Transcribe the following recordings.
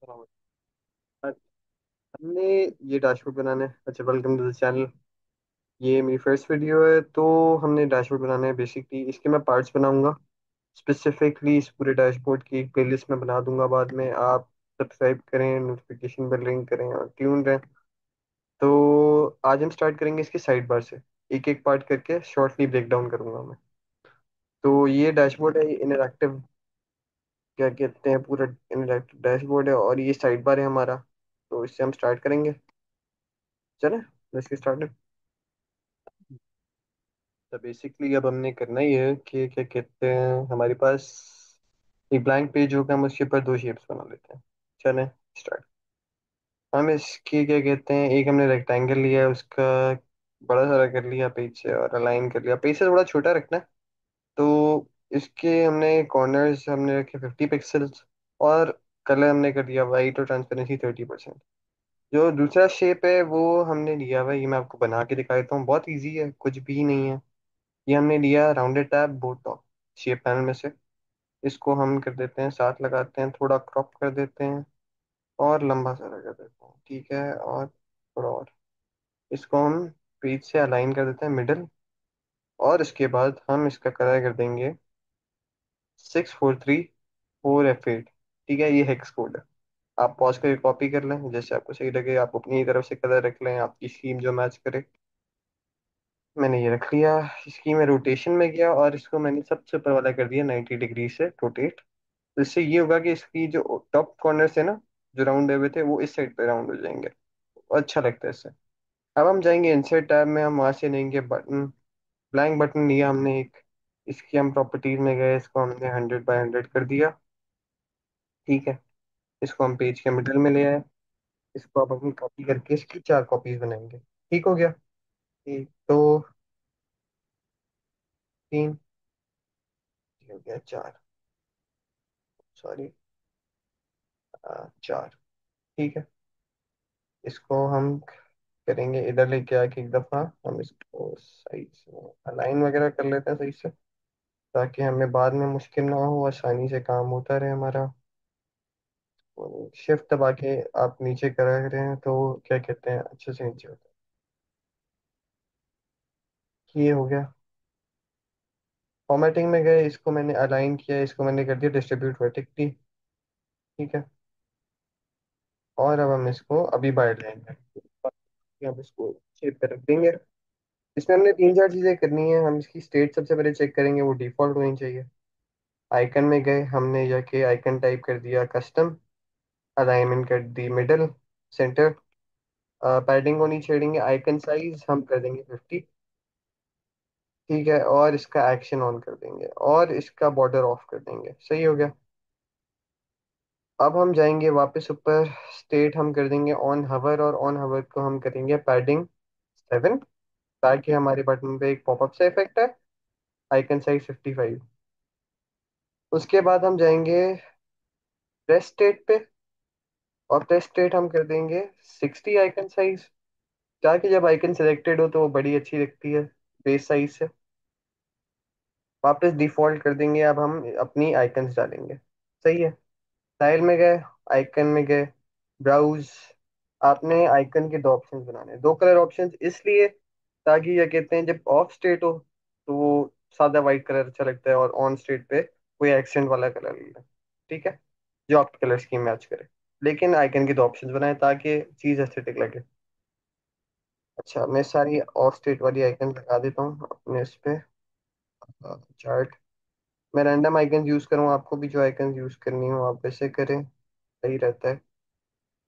बराबर। हमने ये डैशबोर्ड बनाना है। अच्छा, वेलकम टू द चैनल। ये मेरी फर्स्ट वीडियो है, तो हमने डैशबोर्ड बनाना है। बेसिकली इसके मैं पार्ट्स बनाऊंगा। स्पेसिफिकली इस पूरे डैशबोर्ड की एक प्लेलिस्ट में बना दूंगा बाद में। आप सब्सक्राइब करें, नोटिफिकेशन बेल रिंग करें और ट्यून रहें। तो आज हम स्टार्ट करेंगे इसके साइड बार से। एक एक पार्ट करके शॉर्टली ब्रेक डाउन करूंगा मैं। तो ये डैशबोर्ड है, ये इंटरैक्टिव, क्या कहते हैं, पूरा इंटरैक्टिव डैशबोर्ड है और ये साइड बार है हमारा। तो इससे हम स्टार्ट करेंगे। चले, लेट्स गेट स्टार्टेड। तो बेसिकली अब हमने करना ही है कि क्या कहते हैं, हमारे पास एक ब्लैंक पेज होगा, हम उसके ऊपर दो शेप्स बना लेते हैं। चलें, स्टार्ट। हम इसकी क्या कहते हैं, एक हमने रेक्टेंगल लिया है, उसका बड़ा सारा कर लिया पेज से और अलाइन कर लिया। पेज से थोड़ा छोटा रखना है। तो इसके हमने कॉर्नर्स हमने रखे 50 पिक्सल्स, और कलर हमने कर दिया वाइट और ट्रांसपेरेंसी 30%। जो दूसरा शेप है वो हमने लिया हुआ है, ये मैं आपको बना के दिखा देता हूँ, बहुत इजी है, कुछ भी नहीं है। ये हमने लिया rounded tab boat top shape panel में से। इसको हम कर देते हैं, साथ लगाते हैं, थोड़ा क्रॉप कर देते हैं और लंबा सा कर देते हैं। ठीक है, और थोड़ा और। इसको हम पेज से अलाइन कर देते हैं मिडल। और इसके बाद हम इसका कलर कर देंगे 643 4F8। ठीक है, ये हेक्स कोड है। आप पॉज करके कॉपी कर लें, जैसे आपको सही लगे। आप अपनी तरफ से कलर रख लें, आपकी स्कीम जो मैच करे। मैंने ये रख लिया। इसकी मैं रोटेशन में गया और इसको मैंने सबसे ऊपर वाला कर दिया 90 डिग्री से रोटेट। तो इससे ये होगा कि इसकी जो टॉप कॉर्नर से ना, जो राउंड हुए थे, वो इस साइड पे राउंड हो जाएंगे। अच्छा लगता है इससे। अब हम जाएंगे इंसर्ट टैब में, हम वहां से लेंगे बटन। ब्लैंक बटन लिया हमने एक। इसकी हम प्रॉपर्टीज में गए, इसको हमने 100 बाय 100 कर दिया। ठीक है, इसको हम पेज के मिडल में ले आए। इसको अब हम कॉपी करके इसकी 4 कॉपीज बनाएंगे। ठीक हो गया। एक, दो, तीन, ये हो गया चार। सॉरी, चार। ठीक है, इसको हम करेंगे इधर लेके आके एक दफ़ा। हम इसको सही से अलाइन वगैरह कर लेते हैं सही से, ताकि हमें बाद में मुश्किल ना हो, आसानी से काम होता रहे हमारा। शिफ्ट दबा के आप नीचे करा रहे हैं तो क्या कहते हैं, अच्छे से नीचे होता है। ये हो गया। फॉर्मेटिंग में गए, इसको मैंने अलाइन किया, इसको मैंने कर दिया डिस्ट्रीब्यूट वर्टिकली। ठीक है, और अब हम इसको अभी बाहर लाएंगे। अब इसको शेप पे रख देंगे। इसमें हमने तीन चार चीज़ें करनी है। हम इसकी स्टेट सबसे पहले चेक करेंगे, वो डिफॉल्ट होनी चाहिए। आइकन में गए, हमने जाके आइकन टाइप कर दिया कस्टम। अलाइनमेंट कर दी मिडल, सेंटर। पैडिंग को नहीं छेड़ेंगे। आइकन साइज हम कर देंगे 50। ठीक है, और इसका एक्शन ऑन कर देंगे और इसका बॉर्डर ऑफ कर देंगे। सही हो गया। अब हम जाएंगे वापस ऊपर। स्टेट हम कर देंगे ऑन हवर, और ऑन हवर को हम करेंगे पैडिंग 7, ताकि हमारे बटन पे एक पॉपअप से इफेक्ट है। Icon size 55। उसके बाद हम जाएंगे प्रेस स्टेट पे, और प्रेस स्टेट हम कर देंगे 60 आइकन साइज, ताकि जब आइकन सिलेक्टेड हो तो वो बड़ी अच्छी दिखती है बेस साइज से। वापस डिफॉल्ट कर देंगे। अब हम अपनी आइकन्स डालेंगे। सही है। स्टाइल में गए, आइकन में गए, ब्राउज। आपने आइकन के दो ऑप्शंस बनाने हैं, दो कलर ऑप्शंस, इसलिए ताकि ये कहते हैं जब ऑफ स्टेट हो तो वो सादा वाइट कलर अच्छा लगता है, और ऑन स्टेट पे कोई एक्सेंट वाला कलर लेना। ठीक है, जो आपके कलर स्कीम मैच करे। लेकिन आइकन के दो ऑप्शंस बनाए ताकि चीज़ एस्थेटिक लगे। अच्छा, मैं सारी ऑफ स्टेट वाली आइकन लगा देता हूँ अपने इस पे चार्ट। मैं रैंडम आइकन यूज करूँ, आपको भी जो आइकन यूज करनी हो आप वैसे करें, सही रहता है।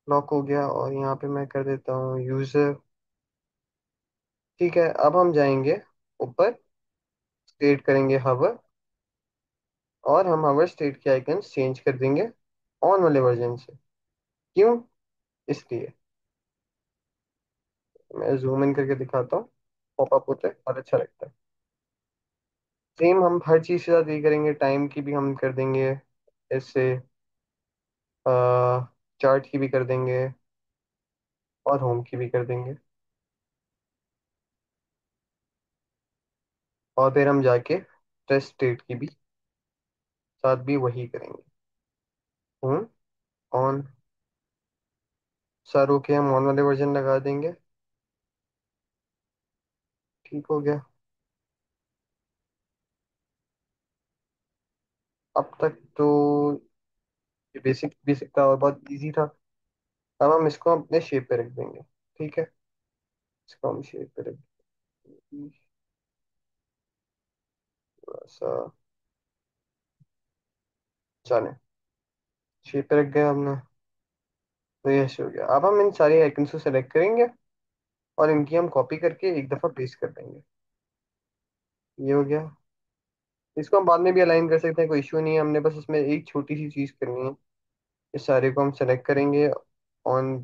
लॉक हो गया, और यहाँ पे मैं कर देता हूँ यूजर। ठीक है, अब हम जाएंगे ऊपर, स्टेट करेंगे हवर, और हम हवर स्टेट के आइकन चेंज कर देंगे ऑन वाले वर्जन से। क्यों? इसलिए मैं जूम इन करके दिखाता हूँ। पॉपअप होता है और अच्छा लगता है। सेम हम हर चीज़ के साथ यही करेंगे। टाइम की भी हम कर देंगे ऐसे, चार्ट की भी कर देंगे, और होम की भी कर देंगे। और फिर हम जाके टेस्ट स्टेट की भी साथ भी वही करेंगे। हूँ ऑन। सारों के हम ऑन वाले वर्जन लगा देंगे। ठीक हो गया। अब तक तो ये बेसिक बेसिक था और बहुत इजी था। अब हम इसको अपने शेप पे रख देंगे। ठीक है, इसको हम शेप पे रख देंगे। थोड़ा सा चले, शेप पे रख गया हमने। तो ये ऐसे हो गया। अब हम इन सारे आइकन्स को सेलेक्ट करेंगे और इनकी हम कॉपी करके एक दफ़ा पेस्ट कर देंगे। ये हो गया। इसको हम बाद में भी अलाइन कर सकते हैं, कोई इशू नहीं है। हमने बस इसमें एक छोटी सी चीज़ करनी है। इस सारे को हम सेलेक्ट करेंगे, ऑन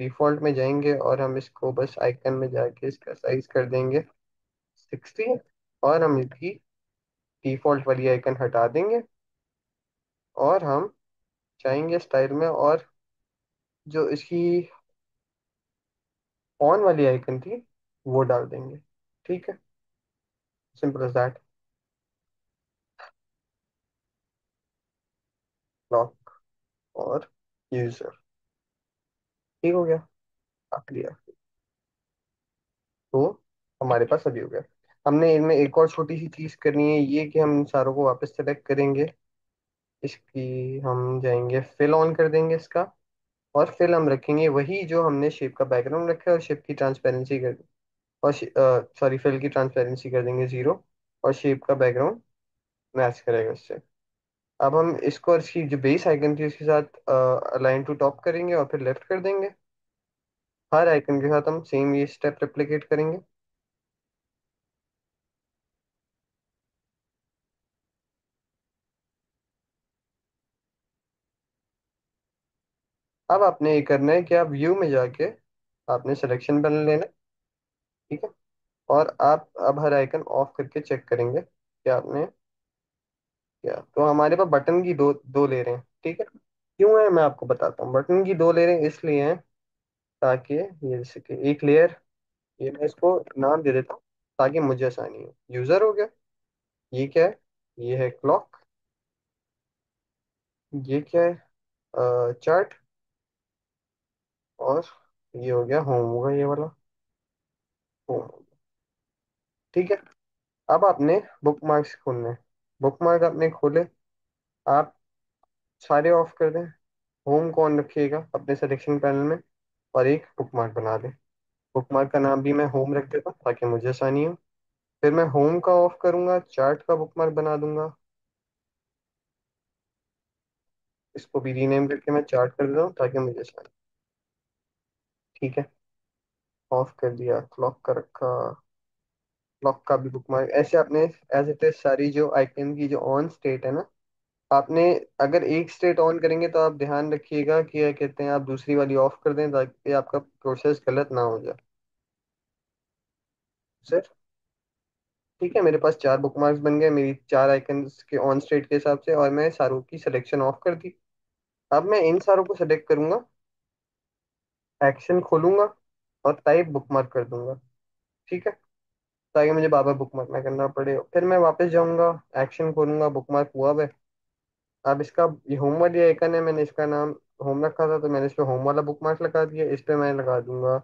डिफॉल्ट में जाएंगे और हम इसको बस आइकन में जाके इसका साइज कर देंगे 60। और हम इसकी डिफॉल्ट वाली आइकन हटा देंगे और हम चाहेंगे स्टाइल में, और जो इसकी ऑन वाली आइकन थी वो डाल देंगे। ठीक है, सिंपल एज दैट। लॉक और यूजर। ठीक हो गया। आ लिया। तो हमारे पास अभी हो गया। हमने इनमें एक और छोटी सी चीज करनी है, ये कि हम इन सारों को वापस सेलेक्ट करेंगे। इसकी हम जाएंगे, फिल ऑन कर देंगे इसका। और फिल हम रखेंगे वही जो हमने शेप का बैकग्राउंड रखा है, और शेप की ट्रांसपेरेंसी कर, और सॉरी, फिल की ट्रांसपेरेंसी कर देंगे 0। और शेप का बैकग्राउंड मैच करेगा इससे। अब हम इसको और इसकी जो बेस आइकन थी उसके साथ अलाइन टू टॉप करेंगे और फिर लेफ्ट कर देंगे। हर आइकन के साथ हम सेम ये स्टेप रेप्लिकेट करेंगे। अब आपने ये करना है कि आप व्यू में जाके आपने सिलेक्शन पैनल लेना है। ठीक है, और आप अब हर आइकन ऑफ करके चेक करेंगे कि आपने क्या। तो हमारे पास बटन की दो दो ले रहे हैं। ठीक है, क्यों है मैं आपको बताता हूँ। बटन की दो ले रहे हैं इसलिए हैं ताकि ये जैसे कि एक लेयर, ये मैं इसको नाम दे देता हूँ ताकि मुझे आसानी हो। यूजर हो गया। ये क्या है? ये है क्लॉक। ये क्या है? चार्ट। और ये हो गया होम, होगा ये वाला होम। ठीक है, अब आपने बुक मार्क्स खोलने हैं। बुक मार्क आपने खोले। आप सारे ऑफ कर दें। होम को ऑन रखिएगा अपने सिलेक्शन पैनल में, और एक बुक मार्क बना दें। बुक मार्क का नाम भी मैं होम रख देता हूँ ताकि मुझे आसानी हो। फिर मैं होम का ऑफ करूंगा, चार्ट का बुक मार्क बना दूंगा। इसको भी रीनेम करके मैं चार्ट कर देता हूँ ताकि मुझे आसानी। ठीक है, ऑफ कर दिया। क्लॉक का रखा, क्लॉक का भी बुक मार्क। ऐसे आपने एज इट इज सारी जो आइकन की जो ऑन स्टेट है ना, आपने अगर एक स्टेट ऑन करेंगे तो आप ध्यान रखिएगा कि क्या कहते हैं, आप दूसरी वाली ऑफ कर दें ताकि आपका प्रोसेस गलत ना हो जाए। सर, ठीक है, मेरे पास चार बुक मार्क्स बन गए मेरी चार आइकन्स के ऑन स्टेट के हिसाब से, और मैं सारों की सिलेक्शन ऑफ कर दी। अब मैं इन सारों को सेलेक्ट करूंगा, एक्शन खोलूंगा और टाइप बुक मार्क कर दूंगा। ठीक है, ताकि मुझे बार बार बुक मार्क ना करना पड़े। फिर मैं वापस जाऊंगा, एक्शन खोलूंगा, बुक मार्क हुआ है। अब इसका ये होम वाली आइकन है, मैंने इसका नाम होम रखा था तो मैंने इस पे होम वाला बुक मार्क लगा दिया। इस पे मैं लगा दूंगा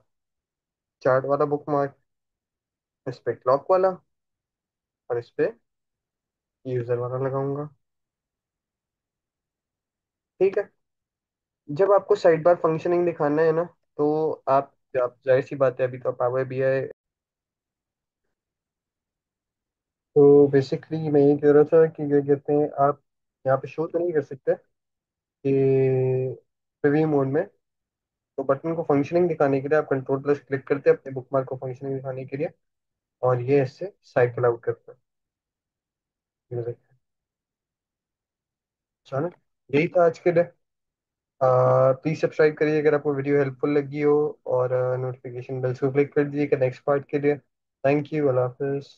चार्ट वाला बुक मार्क, इस पे क्लॉक वाला, और इस पे यूजर वाला लगाऊंगा। ठीक है, जब आपको साइड बार फंक्शनिंग दिखाना है ना, तो आप जाहिर सी बात है, अभी तो पावर बीआई। तो बेसिकली मैं ये कह रहा था कि क्या कहते हैं, आप यहाँ पे शो तो नहीं कर सकते कि प्रीव्यू मोड में। तो बटन को फंक्शनिंग दिखाने के लिए आप कंट्रोल प्लस क्लिक करते हैं अपने बुकमार्क को फंक्शनिंग दिखाने के लिए, और ये इससे साइकिल आउट करते हैं। ये देखिए। चलो, यही था आज के लिए। प्लीज सब्सक्राइब करिए अगर आपको वीडियो हेल्पफुल लगी हो, और नोटिफिकेशन बेल को क्लिक कर दीजिएगा नेक्स्ट पार्ट के लिए। Thank you, Allah Hafiz.